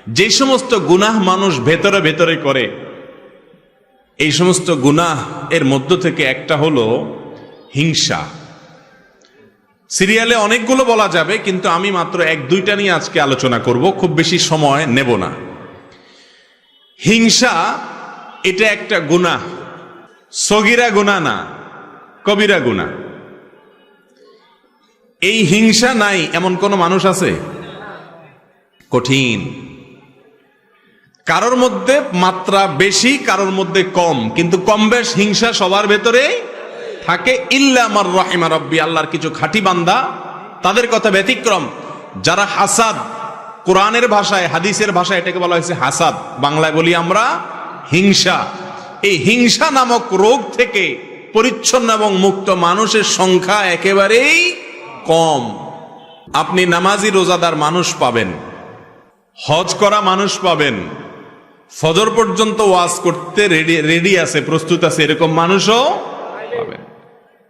যে সমস্ত গুনাহ মানুষ ভেতরে ভেতরে করে, এই সমস্ত গুনাহ এর মধ্য থেকে একটা হলো হিংসা। সিরিয়ালে অনেকগুলো বলা যাবে, কিন্তু আমি মাত্র এক দুইটা নিয়ে আজকে আলোচনা করব, খুব বেশি সময় নেব না। হিংসা এটা একটা গুনাহ, সগীরা গুনাহ না, কবিরা গুনাহ। এই হিংসা নাই এমন কোন মানুষ আছে? কঠিন। কারোর মধ্যে মাত্রা বেশি, কারোর মধ্যে কম, কিন্তু কম বেশ হিংসা সবার ভেতরে থাকে। ইল্লা মার রাহিমা রাব্বি, আল্লাহর কিছু খাঁটি বান্দা, তাদের কথা ব্যতিক্রম। যারা হাসাদ, কোরআনের ভাষায় হাদিসের ভাষায় এটাকে বলা হয়েছে হাসাদ, বাংলায় বলি আমরা হিংসা। এই হিংসা নামক রোগ থেকে পরিচ্ছন্ন এবং মুক্ত মানুষের সংখ্যা একেবারেই কম। আপনি নামাজি রোজাদার মানুষ পাবেন, হজ করা মানুষ পাবেন, ফজর পর্যন্ত ওয়াজ করতে রেডি আছে, প্রস্তুত আছে, এরকম মানুষও পাবেন।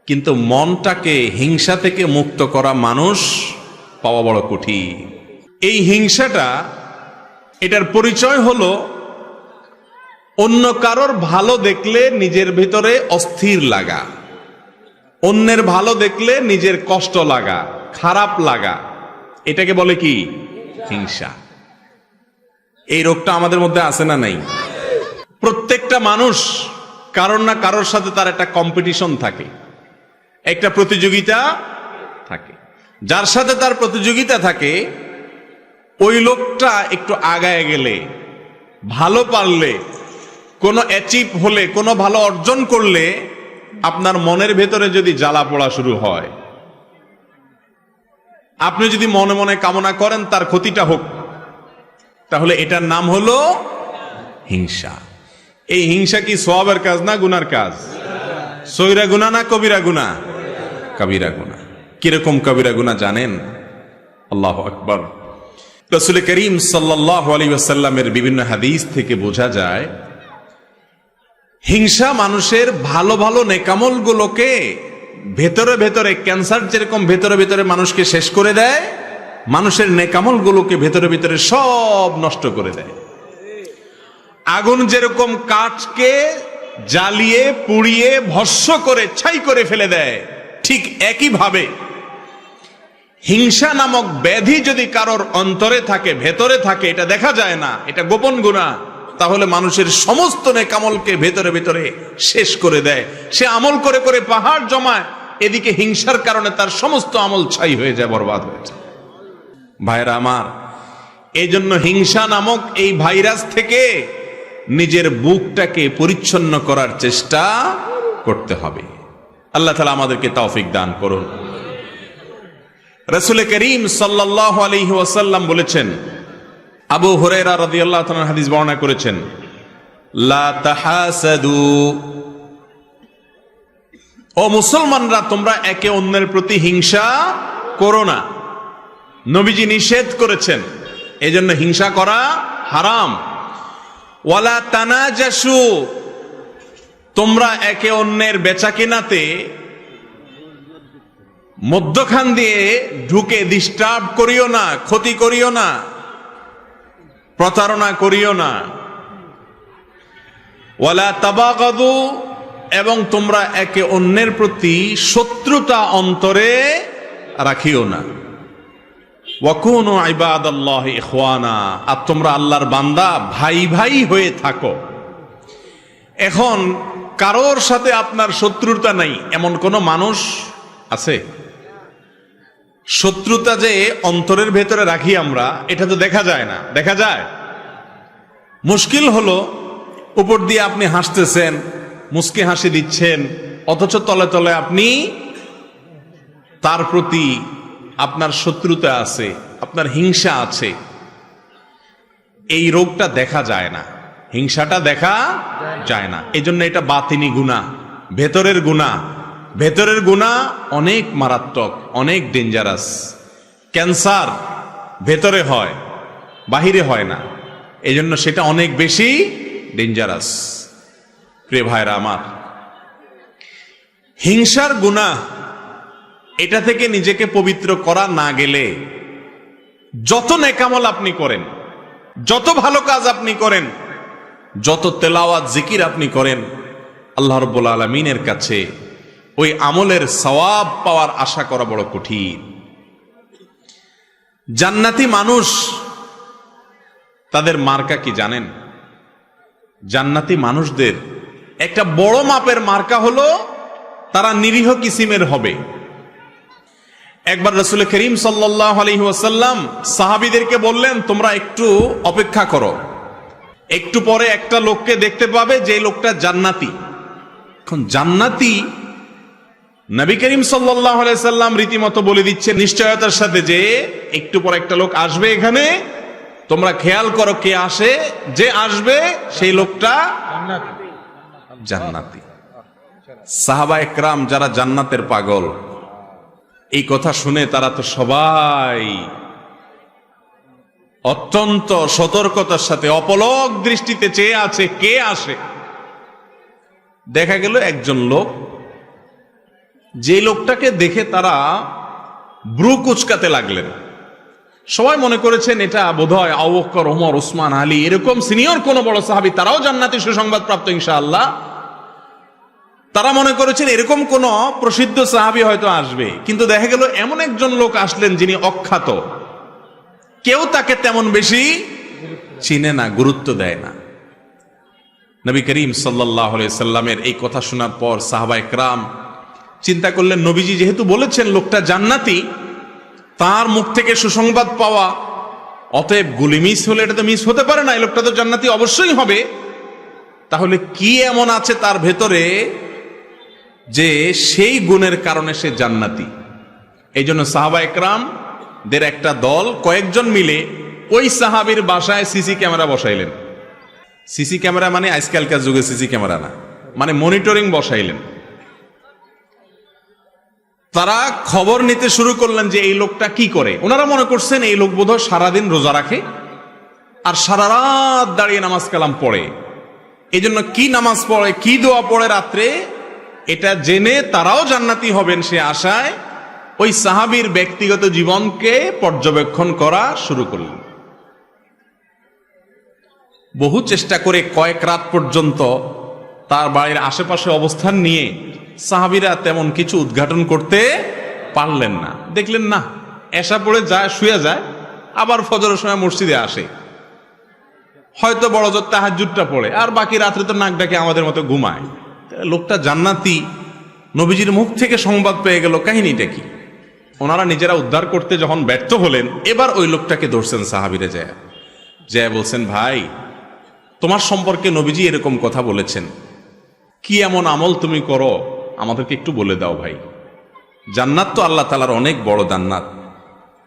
কিন্তু মনটাকে হিংসা থেকে মুক্ত করা মানুষ পাওয়া বড় কঠিন। এই হিংসাটা, এটার পরিচয় হলো অন্য কারোর ভালো দেখলে নিজের ভিতরে অস্থির লাগা, অন্যের ভালো দেখলে নিজের কষ্ট লাগা, খারাপ লাগা, এটাকে বলে কি? হিংসা। এই রোগটা আমাদের মধ্যে আছে না নাই? প্রত্যেকটা মানুষ কারোর না কারোর সাথে তার একটা কম্পিটিশন থাকে, একটা প্রতিযোগিতা থাকে। যার সাথে তার প্রতিযোগিতা থাকে, ওই লোকটা একটু আগায় গেলে, ভালো পারলে, কোনো অ্যাচিভ হলে, কোনো ভালো অর্জন করলে, আপনার মনের ভেতরে যদি জ্বালা পোড়া শুরু হয়, আপনি যদি মনে মনে কামনা করেন তার ক্ষতিটা হোক, তাহলে এটার নাম হলো হিংসা। এই হিংসা কি সওয়াবের কাজ না গুনার কাজ? সগীরা গুনাহ না কবিরা গুনাহ? কবিরা গুনাহ। কিরকম কবিরা গুনাহ জানেন? আল্লাহু আকবার। রাসূল করিম সাল্লাল্লাহু আলাইহি ওয়াসাল্লামের বিভিন্ন হাদিস থেকে বোঝা যায়, হিংসা মানুষের ভালো ভালো নেকামল গুলোকে ভেতরে ভেতরে, ক্যান্সার যেরকম ভেতরে ভেতরে মানুষকে শেষ করে দেয়, মানুষের নেকামল গুলোকে ভেতরে ভেতরে সব নষ্ট করে দেয়। আগুন যেরকম কাঠকে জ্বালিয়ে পুড়িয়ে ভস্ম করে ছাই করে ফেলে দেয়, ঠিক একই ভাবে হিংসা নামক ব্যাধি যদি কারোর অন্তরে থাকে, ভেতরে থাকে, এটা দেখা যায় না, এটা গোপন গুনাহ, তাহলে মানুষের সমস্ত নেকামলকে ভেতরে ভেতরে শেষ করে দেয়। সে আমল করে করে পাহাড় জমায়, এদিকে হিংসার কারণে তার সমস্ত আমল ছাই হয়ে যায়, বরবাদ হয়ে যায়। ভাইরা আমার, এই জন্য হিংসা নামক এই ভাইরাস থেকে নিজের বুকটাকে পরিচ্ছন্ন করার চেষ্টা করতে হবে। আল্লাহ তাআলা আমাদেরকে তৌফিক দান করুন। রাসূল করিম সাল্লাল্লাহু আলাইহি ওয়াসাল্লাম বলেছেন, আবু হুরায়রা রাদিয়াল্লাহু তাআলা হাদিস বর্ণনা করেছেন, লা তাহাসাদু, ও মুসলমানরা তোমরা একে অন্যের প্রতি হিংসা করো না। নবীজি নিষেধ করেছেন, এজন্য হিংসা করা হারাম। ওয়ালা তানাজাসু, তোমরা একে অন্যের বেচাকেনাতে মধ্যখান দিয়ে ঢুকে ডিস্টার্ব করিও না, ক্ষতি করিও না, প্রতারণা করিও না। ওয়ালা তাবাগাদু, এবং তোমরা একে অন্যের প্রতি শত্রুতা অন্তরে রাখিও না। ওয়াকুনু ইবাদাল্লাহি ইখওয়ানা, আর তোমরা আল্লাহর বান্দা ভাই ভাই হয়ে থাকো। এখন কারোর সাথে আপনার শত্রুতা নাই এমন কোন মানুষ আছে? শত্রুতা যে অন্তরের ভেতরে রাখি আমরা, এটা তো দেখা যায় না। দেখা যায়? মুশকিল হলো, উপর দিয়ে আপনি হাসতেছেন, মুস্কি হাসি দিচ্ছেন, অথচ তলে তলে আপনি তার প্রতি আপনার শত্রুতা আছে, আপনার হিংসা আছে। এই রোগটা দেখা যায় না, হিংসাটা দেখা যায় না। এই জন্য এটা বাতিনি গুনাহ, ভেতরের গুনাহ। ভেতরের গুনাহ অনেক মারাত্মক, অনেক ডেঞ্জারাস। ক্যান্সার ভেতরে হয়, বাহিরে হয় না, এই জন্য সেটা অনেক বেশি ডেঞ্জারাস। প্রিয় ভাইরা আমার, হিংসার গুনাহ, এটা থেকে নিজেকে পবিত্র করা না গেলে যত নেকামল আপনি করেন, যত ভালো কাজ আপনি করেন, যত তেলাওয়াত জিকির আপনি করেন, আল্লাহ রাব্বুল আলামিনের কাছে ওই আমলের সওয়াব পাওয়ার আশা করা বড় কঠিন। জান্নাতি মানুষ তাদের মার্কা কি জানেন? জান্নাতি মানুষদের একটা বড় মাপের মার্কা হলো তারা নিরীহ কিসিমের হবে। একবার রাসূল করিম সাল্লাল্লাহু আলাইহি ওয়াসাল্লাম সাহাবীদেরকে বললেন, তোমরা একটু অপেক্ষা করো, একটু পরে একটা লোককে দেখতে পাবে যে লোকটা জান্নাতি। এখন জান্নাতি নবী করিম সাল্লাল্লাহু আলাইহি সাল্লাম রীতিমতো বলে দিচ্ছে নিশ্চয়তার সাথে যে একটু পর একটা লোক আসবে এখানে, তোমরা খেয়াল করো কে আসে, যে আসবে সেই লোকটা জান্নাতি। সাহাবা একরাম যারা জান্নাতের পাগল, এই কথা শুনে তারা তো সবাই অত্যন্ত সতর্কতার সাথে অপলক দৃষ্টিতে চেয়ে আছে কে আসে। দেখা গেল একজন লোক, যে লোকটাকে দেখে তারা ব্রু কুচকাতে লাগলেন। সবাই মনে করেছেন এটা বোধহয় আবু বকর, ওমর, ওসমান, আলী, এরকম সিনিয়র কোন বড় সাহাবী, তারাও জান্নাতি সুসংবাদ প্রাপ্ত ইনশাআল্লাহ। তারা মনে করেছেন এরকম কোন প্রসিদ্ধ সাহাবী হয়তো আসবে, কিন্তু দেখা গেল এমন একজন লোক আসলেন যিনি অখ্যাত, কেউ তাকে তেমন বেশি চিনে না, গুরুত্ব দেয় না। নবী করিম সাল্লাল্লাহু আলাইহি সাল্লামের এই কথা শোনার পর সাহাবা একরাম চিন্তা করলেন, নবীজি যেহেতু বলেছেন লোকটা জান্নাতি, তার মুখ থেকে সুসংবাদ পাওয়া, অতএব গুলি মিস হলে এটা তো মিস হতে পারে না, এই লোকটা তো জান্নাতি অবশ্যই হবে। তাহলে কি এমন আছে তার ভেতরে যে সেই গুণের কারণে সে জান্নাতি? এই জন্য সাহাবা একরাম দের একটা দল কয়েকজন মিলে ওই সাহাবীর বাসায় সিসি ক্যামেরা বসাইলেন। সিসি ক্যামেরা মানে আজকালকার যুগে সিসি ক্যামেরা না, মানে মনিটরিং বসাইলেন। তারা খবর নিতে শুরু করলেন যে এই লোকটা কি করে। ওনারা মনে করছেন এই লোক বোধহয় সারাদিন রোজা রাখে আর সারা রাত দাঁড়িয়ে নামাজ কালাম পড়ে, এই জন্য কি নামাজ পড়ে, কি দোয়া পড়ে রাত্রে, এটা জেনে তারাও জান্নাতি হবেন সে আশায় ওই সাহাবীর ব্যক্তিগত জীবনকে পর্যবেক্ষণ করা শুরু করলেন। বহু চেষ্টা করে কয়েক রাত পর্যন্ত তার বাড়ির আশেপাশে অবস্থান নিয়ে সাহাবীরা তেমন কিছু উদ্ঘাটন করতে পারলেন না। দেখলেন না, এশা পড়ে যায়, শুয়ে যায়, আবার ফজরের সময় মসজিদে আসে, হয়তো বড় জোর তাহাজ্জুদটা পড়ে, আর বাকি রাত্রে তো নাক ডাকে আমাদের মতো ঘুমায়। লোকটা জান্নাতি, নবীজির মুখ থেকে সংবাদ পেয়ে গেল, কাহিনীটা কি? ওনারা নিজেরা উদ্ধার করতে যখন ব্যর্থ হলেন, এবার ওই লোকটাকে ধরছেন সাহাবীরা, যায় বলছেন, ভাই তোমার সম্পর্কে নবীজি এরকম কথা বলেছেন, কি এমন আমল তুমি করো আমাদেরকে একটু বলে দাও ভাই। জান্নাত তো আল্লাহ তাআলার অনেক বড় জান্নাত,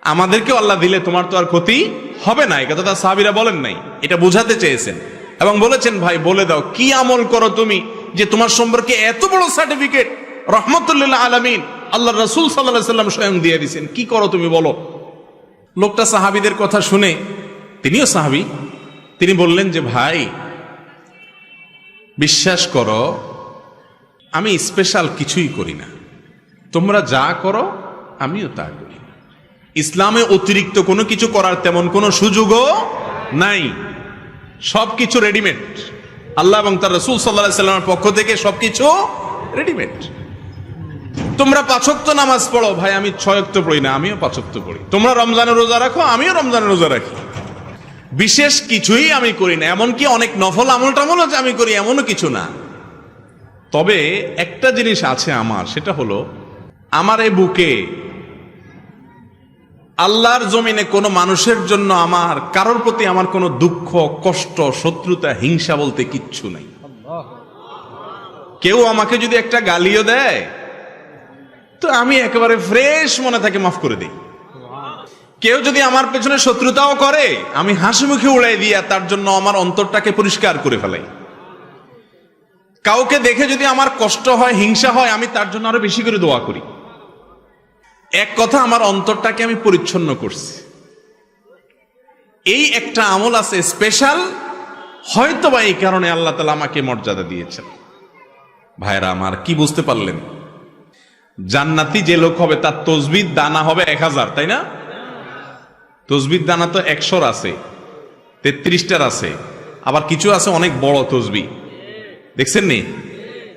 আমাদেরকেও আল্লাহ দিলে তোমার তো আর ক্ষতি হবে না। এই কথাটা সাহাবীরা বলেন নাই, এটা বোঝাতে চেয়েছেন এবং বলেছেন, ভাই বলে দাও কি আমল করো তুমি যে তোমার সম্পর্কে এত বড় সার্টিফিকেট রহমতুল্লিল আলামিন আল্লাহ রাসূল সাল্লাল্লাহু আলাইহি ওয়াসাল্লাম স্বয়ং দিয়ে দিয়েছেন, কি করো তুমি বলো। লোকটা সাহাবীদের কথা শুনে, তিনিও সাহাবী, তিনি বললেন যে ভাই বিশ্বাস করো আমি স্পেশাল কিছুই করি না, তোমরা যা করো আমিও তা করি। ইসলামে অতিরিক্ত কোনো কিছু করার তেমন কোনো সুযোগও নাই, সবকিছু রেডিমেড। আল্লাহ এবং তার রাসূল সাল্লাল্লাহু আলাইহি ওয়াসাল্লামের পক্ষ থেকে সবকিছু রেডিমেড। তোমরা 5 ওয়াক্ত নামাজ পড়ো, ভাই আমি 6 ওয়াক্ত পড়ি না, আমিও 5 ওয়াক্ত পড়ি। তোমরা রমজানের রোজা রাখো, আমিও রমজানের রোজা রাখি। বিশেষ কিছুই আমি করি না, এমনকি অনেক নফল আমল টামলও যে আমি করি এমনও কিছু না। তবে একটা জিনিস আছে আমার, সেটা হলো আমার এই বুকে আল্লাহর জমিনে কোনো মানুষের জন্য আমার কারোর প্রতি আমার কোনো দুঃখ, কষ্ট, শত্রুতা, হিংসা বলতে কিচ্ছু নাই। কেউ আমাকে যদি একটা গালিও দেয় তো আমি একেবারে ফ্রেশ মনে থাকে মাফ করে দিই। কেউ যদি আমার পেছনে শত্রুতাও করে আমি হাসি মুখে উড়াই দিয়া তার জন্য আমার অন্তরটাকে পরিষ্কার করে ফেলাই। কাউকে দেখে যদি আমার কষ্ট হয়, হিংসা হয়, আমি তার জন্য আরো বেশি করে দোয়া করি। এক কথা, আমার অন্তরটাকে আমি পরিচ্ছন্ন করছি। এই একটা আমল আছে স্পেশাল, হয়তো বা এই কারণে আল্লাহ তাআলা আমাকে মর্যাদা দিয়েছেন। ভাইরা আমার, কি বুঝতে পারলেন? জান্নাতি যে লোক হবে তার তাসবিহ দানা হবে 1000, তাই না? তাসবিহ দানা তো 100 আছে, 33টার আছে, আবার কিছু আছে অনেক বড় তসবি, দেখছেন নি?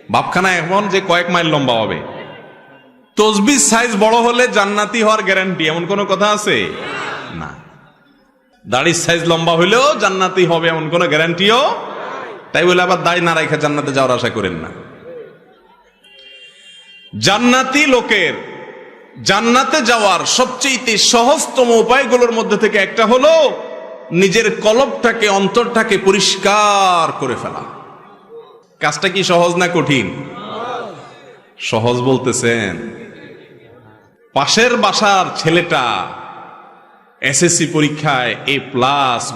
বাপখানা এমন যে কয়েক মাইল লম্বা হবে। তসবির সাইজ বড় হলে জান্নাতি হওয়ার গ্যারান্টি এমন কোনো কথা আছে? না। দাড়ির সাইজ লম্বা হইলেও জান্নাতি হবে এমন কোনো গ্যারান্টিও, তাই বলে আবার দাড়ি না রাখা জান্নাতে যাওয়ার আশা করেন না। জান্নাতি লোকের জান্নাতে যাওয়ার সবচেয়ে সহজতম উপায়গুলোর মধ্যে থেকে একটা হলো নিজের কলবটাকে, অন্তরটাকে পরিষ্কার করে ফেলা। কাজটা কি সহজ না কঠিন? সহজ বলতেছেন? পাশের বাসার ছেলেটা এসএসসি পরীক্ষায় A+,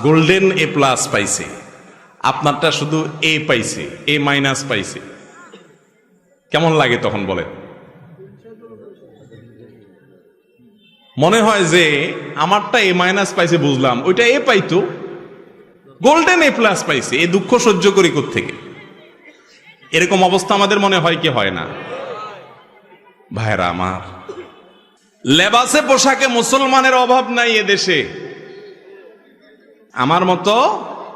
গোল্ডেন A+ পাইছে, আপনারটা শুধু A পাইছে, A- পাইছে, কেমন লাগে তখন বলেন? মনে হয় যে আমারটা A- পাইছে বুঝলাম, ওইটা A পাইতো, গোল্ডেন A+ পাইছে, এই দুঃখ সহ্য করি কোত্থেকে? এরকম অবস্থা আমাদের মনে হয় কি হয় না? ভাইরা আমার, লেবাসে পোশাকে মুসলমানের অভাব নাই এদেশে। আমার মতো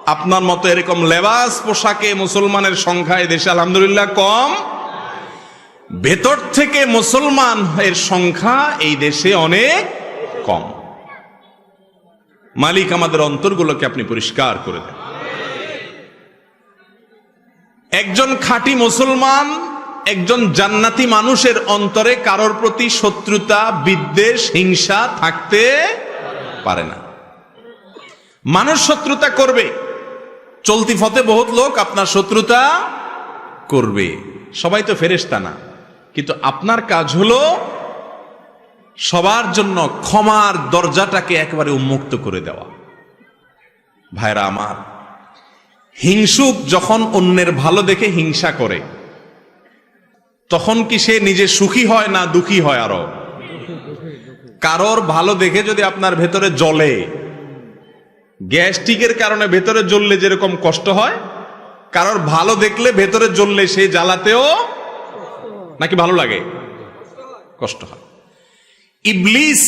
আপনার মতো এরকম লেবাস পোশাকে মুসলমানের সংখ্যা এদেশে আলহামদুলিল্লাহ কম। ভেতর থেকে মুসলমান এর সংখ্যা এই দেশে অনেক কম। মালিক আমাদের অন্তরগুলোকে আপনি পরিষ্কার করে দেন। একজন খাঁটি মুসলমান, একজন জান্নাতি মানুষের অন্তরে কারোর প্রতি শত্রুতা, বিদ্বেষ, হিংসা থাকতে পারে না। মানুষ শত্রুতা করবে, চলতি পথে বহুত লোক আপনার শত্রুতা করবে, সবাই তো ফেরেশতা না, কিন্তু আপনার কাজ হলো সবার জন্য ক্ষমার দরজাটাকে একেবারে উন্মুক্ত করে দেওয়া। ভাইরা আমার, হিংসুক যখন অন্যের ভালো দেখে হিংসা করে, তখন কি সে নিজে সুখী হয় না দুঃখী হয়? আরো কারোর ভালো দেখে যদি আপনার ভেতরে জ্বলে, গ্যাস্ট্রিকের কারণে ভেতরে জ্বললে যেরকম কষ্ট হয়, কারোর ভালো দেখলে ভেতরে জ্বললে সে জ্বালাতেও নাকি ভালো লাগে? কষ্ট হয়। ইবলিস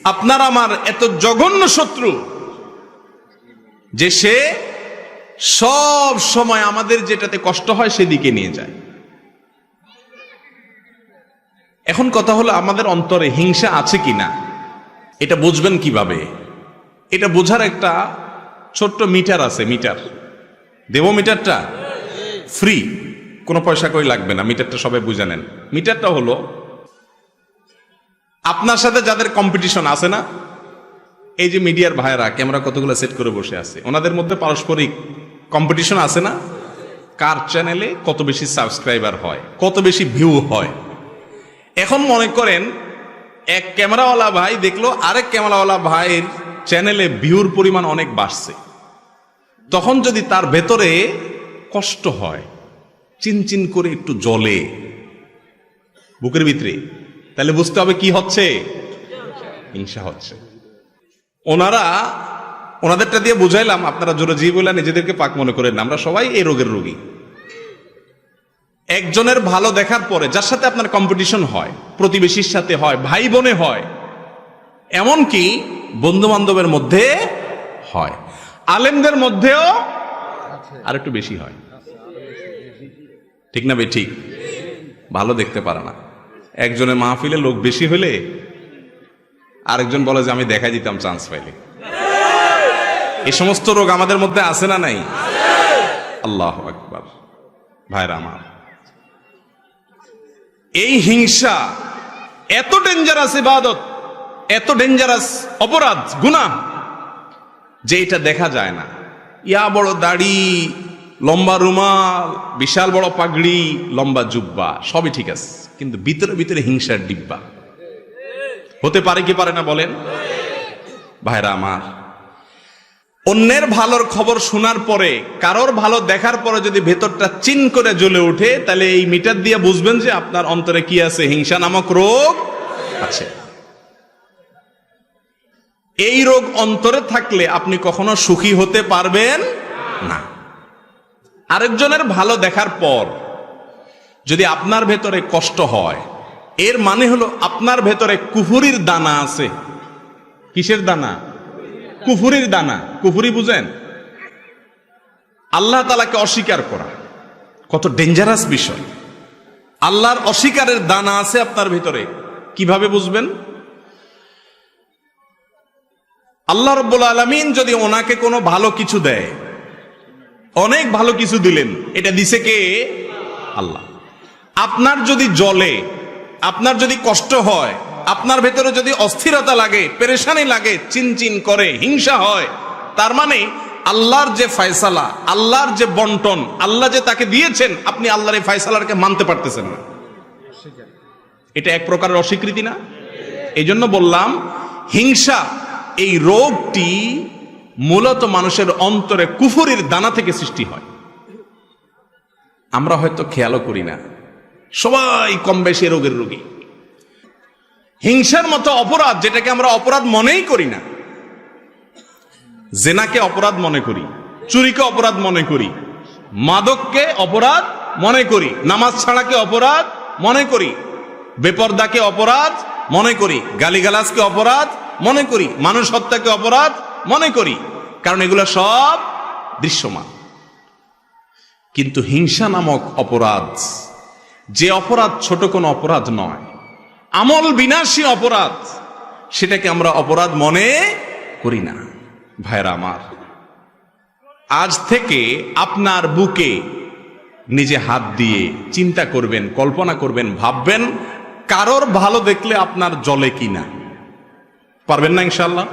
আপনার আমার এত জঘন্য শত্রু যে সে সব সময় আমাদের যেটাতে কষ্ট হয় সেদিকে নিয়ে যায়। এখন কথা হলো, আমাদের অন্তরে হিংসা আছে কিনা এটা বুঝবেন কিভাবে? এটা বোঝার একটা ছোট্ট মিটার আছে। মিটার দেব, মিটারটা ফ্রি, কোনো পয়সা কই লাগবে না, মিটারটা সবাই বুঝে নেন। মিটারটা হলো আপনার সাথে যাদের কম্পিটিশন আছে না, এই যে মিডিয়ার ভাইরা ক্যামেরা কতগুলো সেট করে বসে আছে, ওনাদের মধ্যে পারস্পরিক কম্পিটিশন আছে না? কার চ্যানেলে কত বেশি সাবস্ক্রাইবার হয়, কত বেশি ভিউ হয়। এখন মনে করেন এক ক্যামেরাওয়ালা ভাই দেখলো আরেক ক্যামেরাওয়ালা ভাইয়ের চ্যানেলে ভিউর পরিমাণ অনেক বাড়ছে, তখন যদি তার ভেতরে কষ্ট হয়, চিনচিন করে একটু জ্বলে বুকের ভিতরে, তাহলে বুঝতে হবে কি হচ্ছে? হিংসা হচ্ছে। ওনাদেরটা দিয়ে বুঝাইলাম, আপনারা জোরে জি বলে নিজেদেরকে পাক মনে করেন না, আমরা সবাই এই রোগের রোগী। একজনের ভালো দেখার পরে যার সাথে আপনার কম্পিটিশন হয়, প্রতিবেশীর সাথে হয়, ভাই বোনে হয়, এমনকি বন্ধু বান্ধবের মধ্যে হয়, আলেমদের মধ্যেও আর একটু বেশি হয়। ঠিক না বে? ঠিক। ভালো দেখতে পারে না। একজনের মাহফিলে লোক বেশি হলে আরেকজন বলে যে আমি দেখাই দিতাম চান্স পাইলে। এই সমস্ত রোগ আমাদের মধ্যে আছে না নাই? আল্লাহু আকবার। ভাইরা আমার, এই হিংসা এত ডেঞ্জারাস ইবাদত, এত ডেঞ্জারাস অপরাধ, গুনাহ, যে এটা দেখা যায় না। ইয়া বড় দাড়ি, লম্বা রুমাল, বিশাল বড় পাগড়ি, লম্বা জুব্বা, সবই ঠিক আছে, কিন্তু ভিতরে ভিতরে হিংসার ডিব্বা। হতে পারে কি পারে না বলেন? ভাইরা আমার, অন্যের ভালোর খবর শোনার পরে, কারোর ভালো দেখার পরে যদি ভেতরটা চিন করে জ্বলে ওঠে, তাহলে এই মিটার দিয়ে বুঝবেন যে আপনার অন্তরে কি আছে? হিংসা নামক রোগ আছে। এই রোগ অন্তরে থাকলে আপনি কখনো সুখী হতে পারবেন না। আরেকজনের ভালো দেখার পর যদি আপনার ভেতরে কষ্ট হয়, এর মানে হলো আপনার ভেতরে কুফুরির দানা আছে। কিসের দানা? কুফুরির দানা। কুফুরি বুঝেন? আল্লাহ তাআলাকে অস্বীকার করা কত ডেঞ্জারাস বিষয়। আল্লাহর অস্বীকারের দানা আছে আপনার ভিতরে, কিভাবে বুঝবেন? আল্লাহ রাব্বুল আলামিন যদি ওনাকে কোনো ভালো কিছু দেয়, অনেক ভালো কিছু দিলেন, এটা দিছে কে? আল্লাহ। আপনার যদি জ্বলে, আপনার যদি কষ্ট হয়, আপনার ভেতরে যদি অস্থিরতা লাগে, পেরেশানি লাগে, চিনচিন করে, হিংসা হয়, তার মানে আল্লাহর যে ফয়সালা, আল্লাহর যে বন্টন, আল্লাহ যে তাকে দিয়েছেন, আপনি আল্লাহর এই ফয়সালাকে মানতে পারতেছেন না। এটা এক প্রকারের অস্বীকৃতি না? এই জন্য বললাম, হিংসা এই রোগটি মূলত মানুষের অন্তরে কুফরির দানা থেকে সৃষ্টি হয়। আমরা হয়তো খেয়ালও করি না, সবাই কম বেশি রোগের রোগী। হিংসার মতো অপরাধ, যেটাকে আমরা অপরাধ মনেই করি না, জেনাকে অপরাধ মনে করি, চুরিকে অপরাধ মনে করি, মাদককে অপরাধ মনে করি, নামাজ ছাড়াকে অপরাধ মনে করি, বেপরদাকে অপরাধ মনে করি, গালিগালাজকে অপরাধ মনে করি, মানুষ হত্যাকে অপরাধ মনে করি, কারণ এগুলো সব দৃশ্যমান। কিন্তু হিংসা নামক অপরাধ, যে অপরাধ ছোট কোনো অপরাধ নয়, আমল বিনাশী অপরাধ, সেটাকে আমরা অপরাধ মনে করি না। ভাইরা আমার, আজ থেকে আপনার বুকে নিজে হাত দিয়ে চিন্তা করবেন, কল্পনা করবেন, ভাববেন কারোর ভালো দেখলে আপনার জ্বলে কিনা। পারবেন না ইনশাআল্লাহ?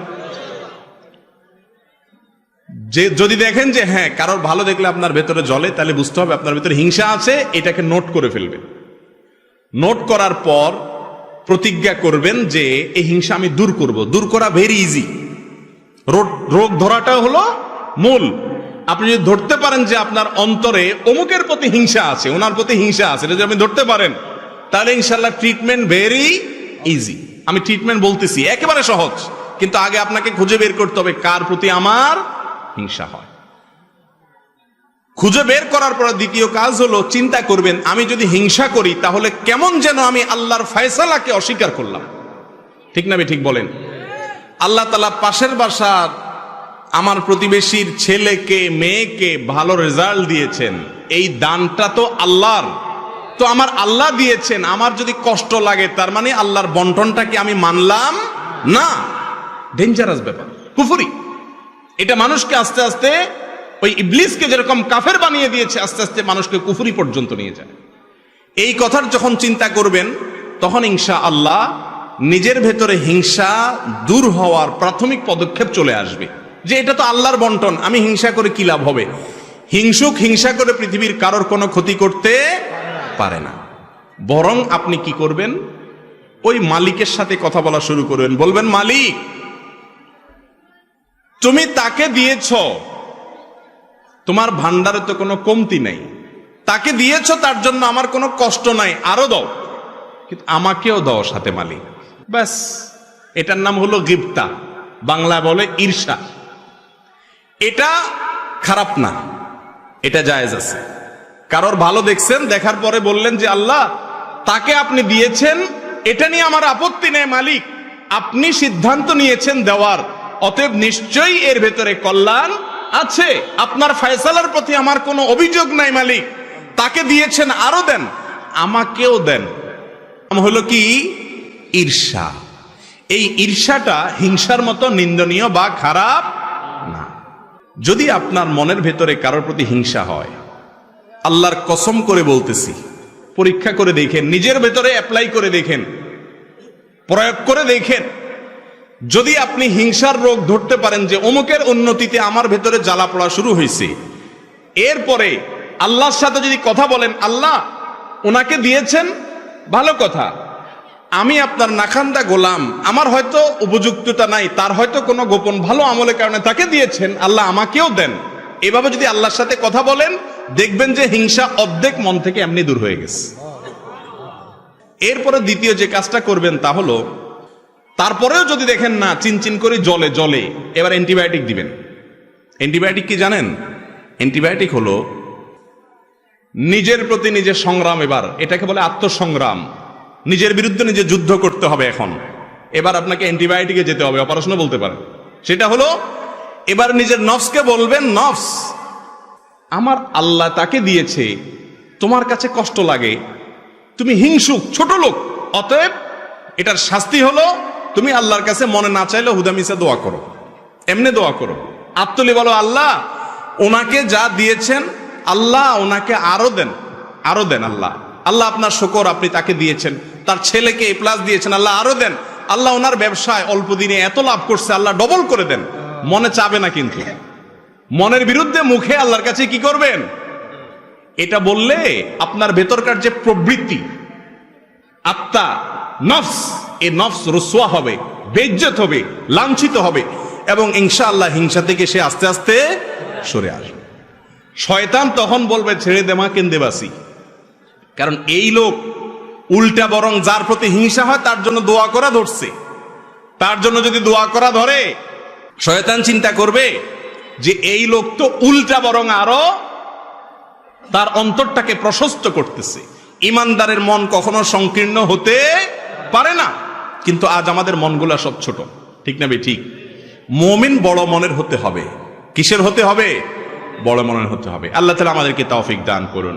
যে যদি দেখেন যে হ্যাঁ কারোর ভালো দেখলে আপনার ভেতরে জ্বলে, তাহলে বুঝতে হবে আপনার ভেতরে হিংসা আছে, এটাকে নোট করে ফেলবেন। নোট করার পর প্রতিজ্ঞা করবেন যে এই হিংসা আমি দূর করব। দূর করা ভেরি ইজি, রোগ ধরাটা হলো মূল। আপনি যদি ধরতে পারেন যে আপনার অন্তরে অমুকের প্রতি হিংসা আছে, ওনার প্রতি হিংসা আছে, যদি আপনি ধরতে পারেন, তাহলে ইনশাল্লাহ ট্রিটমেন্ট ভেরি ইজি। আমি ট্রিটমেন্ট বলতেছি একেবারে সহজ, কিন্তু আগে আপনাকে খুঁজে বের করতে হবে কার প্রতি আমার হিংসা হয়। খুঁজে বের করার পর দ্বিতীয় কাজ হলো চিন্তা করবেন, আমি যদি হিংসা করি তাহলে কেমন যেন আমি আল্লাহর ফয়সালাকে অস্বীকার করলাম। ঠিক না? ঠিক বলেন। আল্লাহ তাআলা পাশের বাসার আমার প্রতিবেশীর ছেলেকে মেয়েকে ভালো রেজাল্ট দিয়েছেন, এই দানটা তো আল্লাহর, তো আমার আল্লাহ দিয়েছেন, আমার যদি কষ্ট লাগে তার মানে আল্লাহর বন্টনটাকে আমি মানলাম না। ডেঞ্জারাস ব্যাপার, কুফরি। এটা মানুষকে আস্তে আস্তে ওই ইবলিসকে যেরকম কাফের বানিয়ে দিয়েছে, আস্তে আস্তে মানুষকে কুফরি পর্যন্ত নিয়ে যায়। এই কথার যখন চিন্তা করবেন, তখন ইনশাআল্লাহ নিজের ভেতরে হিংসা দূর হওয়ার প্রাথমিক পদক্ষেপ চলে আসবে, যে এটা তো আল্লাহর বন্টন, আমি হিংসা করে কি লাভ হবে? হিংসুক হিংসা করে পৃথিবীর কারোর কোনো ক্ষতি করতে পারে না। বরং আপনি কি করবেন, ওই মালিকের সাথে কথা বলা শুরু করবেন। বলবেন, মালিক তুমি তাকে দিয়েছ, তোমার ভান্ডারে তো কোনো কমতি নাই, তাকে দিয়েছ তার জন্য আমার কোনো কষ্ট নাই, আরো দাও, কিন্তু আমাকেও দাও সাথে মালিক। ব্যাস, এটার নাম হলো গিবতা, বাংলা বলে ঈর্ষা। এটা খারাপ না, এটা জায়েজ আছে। কারোর ভালো দেখছেন, দেখার পরে বললেন যে আল্লাহ তাকে আপনি দিয়েছেন, এটা নিয়ে আমার আপত্তি নেই মালিক, আপনি সিদ্ধান্ত নিয়েছেন দেওয়ার, অতএব নিশ্চয়ই এর ভেতরে কল্যাণ আছে, আপনার ফয়সালার প্রতি আমার কোনো অভিযোগ নাই মালিক, তাকে দিয়েছেন আরো দেন, আমাকেও দেন। হলো কি? ঈর্ষা। এই ঈর্ষাটা হিংসার মতো নিন্দনীয় বা খারাপ না। যদি আপনার মনের ভেতরে কারোর প্রতি হিংসা হয়, আল্লাহর কসম করে বলতেছি, পরীক্ষা করে দেখেন, নিজের ভেতরে অ্যাপ্লাই করে দেখেন, প্রয়োগ করে দেখেন। যদি আপনি হিংসার রোগ ধরতে পারেন যে অমুকের উন্নতিতে আমার ভেতরে জ্বালা পড়া শুরু হয়েছে, এরপরে আল্লাহর সাথে যদি কথা বলেন, আল্লাহ ওনাকে দিয়েছেন, ভালো কথা, আমি আপনার নাখান্দা গোলাম, আমার হয়তো উপযুক্ততা নাই, তার হয়তো কোনো গোপন ভালো আমলের কারণে তাকে দিয়েছেন, আল্লাহ আমাকেও দেন। এভাবে যদি আল্লাহর সাথে কথা বলেন, দেখবেন যে হিংসা অর্ধেক মন থেকে এমনি দূর হয়ে গেছে। এরপরে দ্বিতীয় যে কাজটা করবেন তা হলো, তারপরেও যদি দেখেন না চিনচিন করে জলে, এবার অ্যান্টিবায়োটিক দিবেন। অ্যান্টিবায়োটিক কি জানেন? অ্যান্টিবায়োটিক হলো নিজের প্রতি নিজের সংগ্রাম। এবার এটাকে বলে আত্মসংগ্রাম, নিজের বিরুদ্ধে নিজে যুদ্ধ করতে হবে। এখন এবার আপনাকে অ্যান্টিবায়োটিকে যেতে হবে, অপারেশনও বলতে পারেন। সেটা হলো এবার নিজের নফসকে বলবেন, নফস আমার আল্লাহ তাকে দিয়েছে, তোমার কাছে কষ্ট লাগে, তুমি হিংসুক, ছোট লোক, অতএব এটার শাস্তি হলো তুমি আল্লাহর কাছে মনে না চাইলে হুদামিসা দোয়া করো, এমনি দোয়া করো, আত্মলি বলো আল্লাহ ওনাকে যা দিয়েছেন আল্লাহ ওনাকে আরো দেন, আরো দেন আল্লাহ, আল্লাহ আপনার শুকর, আপনি তাকে দিয়েছেন, তার ছেলেকে এ প্লাস দিয়েছেন, আল্লাহ আরো দেন, আল্লাহ ওনার ব্যবসায় অল্প দিনে এত লাভ করছে, আল্লাহ ডবল করে দেন। মনে চাবে না, কিন্তু মনের বিরুদ্ধে মুখে আল্লাহর কাছে কি করবেন? এটা বললে আপনার ভেতরকার যে প্রবৃত্তি, আত্মা, নফস, এই নফস রুসওয়া হবে, বেইজ্জত হবে, লাঞ্ছিত হবে, এবং ইনশাআল্লাহ হিংসা থেকে সে আস্তে আস্তে সরে আসবে। শয়তান তখন বলবে ছেড়ে দেমা কেন্দেবাসি, কারণ এই লোক উল্টা বরং যার প্রতি হিংসা হয় তার জন্য দোয়া করা ধরছে। তার জন্য যদি দোয়া করা ধরে, শয়তান চিন্তা করবে যে এই লোক তো উল্টা বরং আরো তার অন্তরটাকে প্রশস্ত করতেছে। ইমানদারের মন কখনো সংকীর্ণ হতে পারে না, কিন্তু আজ আমাদের মনগুলা সব ছোট, ঠিক না বে ঠিক? মুমিন বড় মনের হতে হবে। কিসের হতে হবে? বড় মনের হতে হবে। আল্লাহ তাআলা আমাদেরকে তৌফিক দান করুন।